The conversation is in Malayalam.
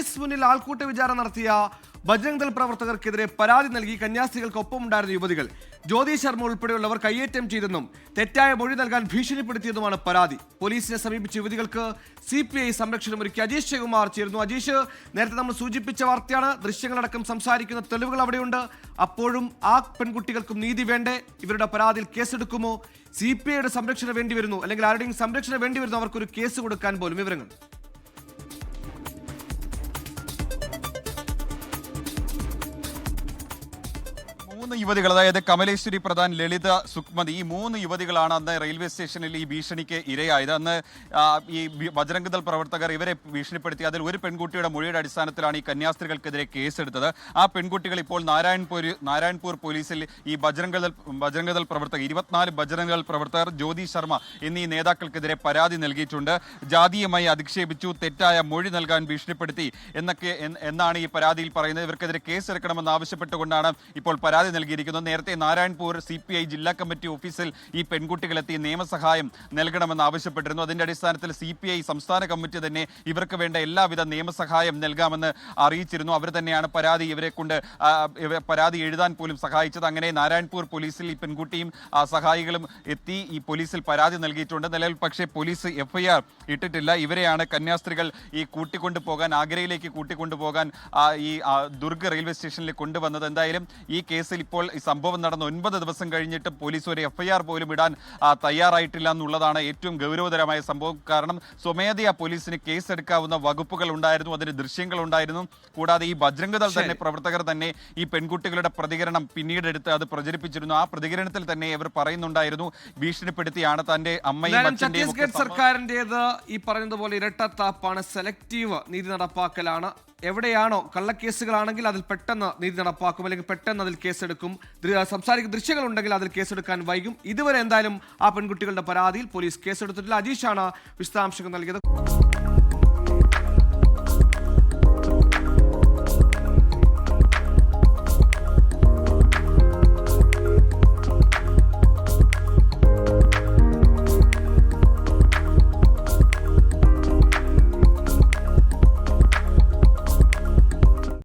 പോലീസ് മുന്നിൽ ആൾക്കൂട്ട വിചാരണ നടത്തിയ ബജ്രംഗ് ദൾ പ്രവർത്തകർക്കെതിരെ പരാതി നൽകി കന്യാസ്ത്രീകൾക്കൊപ്പമുണ്ടായിരുന്ന യുവതികൾ ജ്യോതി ശർമ്മ ഉൾപ്പെടെയുള്ളവർ കയ്യേറ്റം ചെയ്തെന്നും തെറ്റായ മൊഴി നൽകാൻ ഭീഷണിപ്പെടുത്തിയതുമാണ് പരാതി. പോലീസിനെ സമീപിച്ച യുവതികൾക്ക് CPI സംരക്ഷണമൊരുക്കി അജീഷ് ശിവകുമാർ ചേരുന്നു. അജീഷ്, നേരത്തെ നമ്മൾ സൂചിപ്പിച്ച വാർത്തയാണ്, ദൃശ്യങ്ങളടക്കം സംസാരിക്കുന്ന തെളിവുകൾ അവിടെയുണ്ട്. അപ്പോഴും ആ പെൺകുട്ടികൾക്കും നീതി വേണ്ടേ? ഇവരുടെ പരാതിയിൽ കേസെടുക്കുമോ? CPIയുടെ സംരക്ഷണം വേണ്ടി വരുന്നു, അല്ലെങ്കിൽ ആരുടെയും സംരക്ഷണം വേണ്ടി വരുന്നു അവർക്കൊരു കേസ് കൊടുക്കാൻ പോലും? വിവരങ്ങൾ. മൂന്ന് യുവതികൾ, അതായത് കമലേശ്വരി പ്രധാൻ, ലളിത, സുക്മതി, ഈ മൂന്ന് യുവതികളാണ് അന്ന് റെയിൽവേ സ്റ്റേഷനിൽ ഈ ഭീഷണിക്ക് ഇരയായത്. അന്ന് ഈ ബജ്രംഗ് ദൾ പ്രവർത്തകർ ഇവരെ ഭീഷണിപ്പെടുത്തി. അതിൽ ഒരു പെൺകുട്ടിയുടെ മൊഴിയുടെ അടിസ്ഥാനത്തിലാണ് ഈ കന്യാസ്ത്രീകൾക്കെതിരെ കേസെടുത്തത്. ആ പെൺകുട്ടികൾ ഇപ്പോൾ നാരായൺപൂർ പോലീസിൽ ഈ ബജ്രംഗ് ദൾ പ്രവർത്തകർ 24 ബജ്രംഗ് ദൾ പ്രവർത്തകർ, ജ്യോതി ശർമ്മ എന്നീ നേതാക്കൾക്കെതിരെ പരാതി നൽകിയിട്ടുണ്ട്. ജാതീയമായി അധിക്ഷേപിച്ചു, തെറ്റായ മൊഴി നൽകാൻ ഭീഷണിപ്പെടുത്തി എന്നാണ് ഈ പരാതിയിൽ പറയുന്നത്. ഇവർക്കെതിരെ കേസെടുക്കണമെന്ന് ആവശ്യപ്പെട്ടുകൊണ്ടാണ് ഇപ്പോൾ പരാതി നൽകിയിരിക്കുന്നത്. നേരത്തെ നാരായൺപൂർ CPI ജില്ലാ കമ്മിറ്റി ഓഫീസിൽ ഈ പെൺകുട്ടികളെത്തി നിയമസഹായം നൽകണമെന്ന് ആവശ്യപ്പെട്ടിരുന്നു. അതിന്റെ അടിസ്ഥാനത്തിൽ CPI സംസ്ഥാന കമ്മിറ്റി തന്നെ ഇവർക്ക് വേണ്ട എല്ലാവിധ നിയമസഹായം നൽകാമെന്ന് അറിയിച്ചിരുന്നു. അവർ തന്നെയാണ് പരാതി എഴുതാൻ പോലും സഹായിച്ചത്. അങ്ങനെ നാരായൺപൂർ പോലീസിൽ ഈ പെൺകുട്ടിയും സഹായികളും എത്തി ഈ പോലീസിൽ പരാതി നൽകിയിട്ടുണ്ട്. നിലവിൽ പക്ഷേ പോലീസ് FIR ഇട്ടിട്ടില്ല. ഇവരെയാണ് കന്യാസ്ത്രീകൾ ഈ ആഗ്രയിലേക്ക് കൂട്ടിക്കൊണ്ടുപോകാൻ ഈ ദുർഗ് റെയിൽവേ സ്റ്റേഷനിൽ കൊണ്ടുവന്നത്. എന്തായാലും ഈ കേസിൽ ഇപ്പോൾ ഈ സംഭവം നടന്ന 9 ദിവസം കഴിഞ്ഞിട്ട് പോലീസ് ഒരു FIR പോലും ഇടാൻ തയ്യാറായിട്ടില്ല എന്നുള്ളതാണ് ഏറ്റവും ഗൗരവതരമായ സംഭവം. കാരണം സ്വമേധയാ പോലീസിന് കേസെടുക്കാവുന്ന വകുപ്പുകൾ ഉണ്ടായിരുന്നു, അതിന് ദൃശ്യങ്ങൾ ഉണ്ടായിരുന്നു. കൂടാതെ ഈ ബജ്രംഗ് ദൾ തന്നെ പ്രവർത്തകർ തന്നെ ഈ പെൺകുട്ടികളുടെ പ്രതികരണം പിന്നീട് എടുത്ത് അത് പ്രചരിപ്പിച്ചിരുന്നു. ആ പ്രതികരണത്തിൽ തന്നെ ഇവർ പറയുന്നുണ്ടായിരുന്നു, ഭീഷണിപ്പെടുത്തിയാണ് തന്റെ അമ്മയും അച്ഛന്റെയും. ഛത്തീസ്ഗഡ് സർക്കാരിന്റേത് ഈ പറയുന്നതുപോലെ ഇരട്ടത്താപ്പാണ്, സെലക്റ്റീവ് നീതി നടപ്പാക്കലാണ്. എവിടെയാണോ കള്ളക്കേസുകളാണെങ്കിൽ അതിൽ പെട്ടെന്ന് നീതി നടപ്പാക്കും, അല്ലെങ്കിൽ പെട്ടെന്ന് അതിൽ കേസെടുക്കും. സംസാരിക്കുന്ന ദൃശ്യങ്ങളുണ്ടെങ്കിൽ അതിൽ കേസെടുക്കാൻ വൈകും. ഇതുവരെ എന്തായാലും ആ പെൺകുട്ടികളുടെ പരാതിയിൽ പോലീസ് കേസെടുത്തിട്ടില്ല. അജീഷാണ് വിശദാംശങ്ങൾ നൽകിയത്.